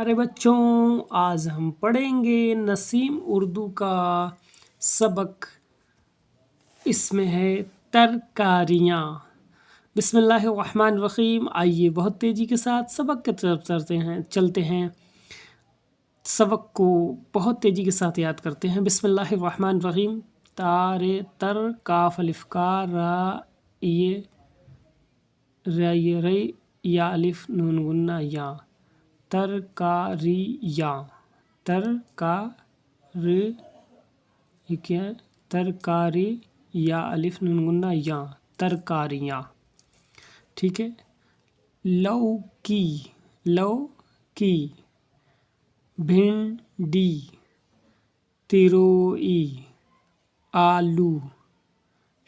प्यारे बच्चों, आज हम पढ़ेंगे नसीम उर्दू का सबक। इसमें है तरकारियाँ। बिस्मिल्लाहिर्रहमानिर्रहीम। आइए बहुत तेज़ी के साथ सबक की तरफ चलते हैं। सबक को बहुत तेज़ी के साथ याद करते हैं। बिस्मिल्लाहिर्रहमानिर्रहीम। तारे तर काफ अलिफ का रा ये रे या अलिफ नून गुन्ना या तरकारियाँ। तरकारी या अलिफ नून गुन्ना या तरकारियाँ। ठीक है। लौकी भिंडी तिरोई आलू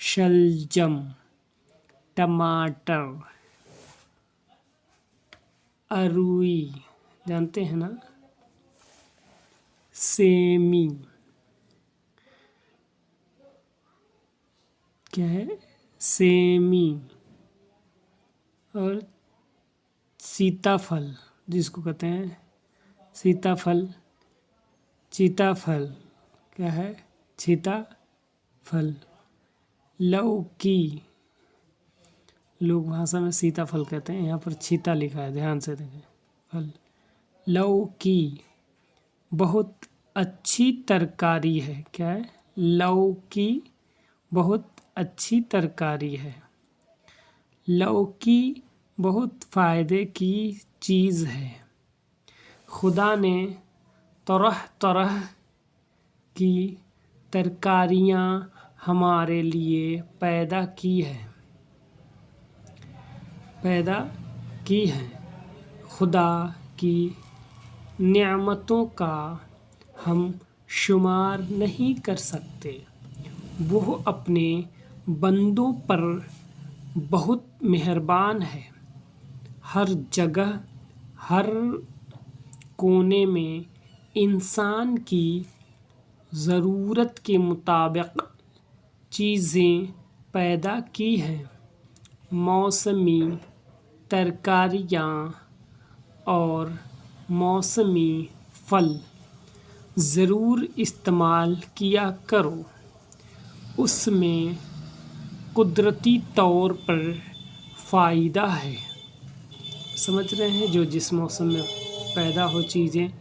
शलजम टमाटर अरुई जानते हैं ना, सेमी क्या है, सेमी और सीताफल जिसको कहते हैं सीताफल चीताफल क्या है, सीताफल। लौकी लोग भाषा में सीताफल कहते हैं, यहाँ पर चीता लिखा है, ध्यान से देखें। फल लौकी बहुत अच्छी तरकारी है। क्या है, लौकी बहुत अच्छी तरकारी है। लौकी बहुत फ़ायदे की चीज़ है। खुदा ने तरह तरह की तरकारियाँ हमारे लिए पैदा की हैं। खुदा की नेमतों का हम शुमार नहीं कर सकते। वो अपने बंदों पर बहुत मेहरबान है। हर जगह हर कोने में इंसान की ज़रूरत के मुताबिक चीज़ें पैदा की हैं। मौसमी तरकारियाँ और मौसमी फल ज़रूर इस्तेमाल किया करो। उसमें कुदरती तौर पर फ़ायदा है। समझ रहे हैं, जो जिस मौसम में पैदा हो चीज़ें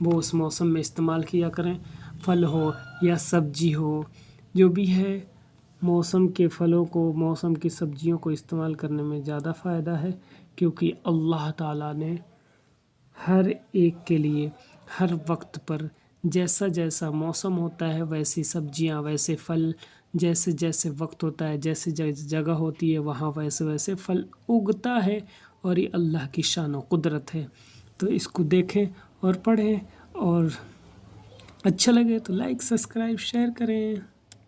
वो उस मौसम में इस्तेमाल किया करें। फल हो या सब्जी हो, जो भी है, मौसम के फलों को मौसम की सब्जियों को इस्तेमाल करने में ज़्यादा फ़ायदा है, क्योंकि अल्लाह ताला ने हर एक के लिए हर वक्त पर जैसा जैसा मौसम होता है वैसी सब्जियां वैसे फल, जैसे जैसे वक्त होता है जैसे जैसे जगह होती है वहाँ वैसे वैसे फल उगता है। और ये अल्लाह की शान और कुदरत है। तो इसको देखें और पढ़ें, और अच्छा लगे तो लाइक सब्सक्राइब शेयर करें।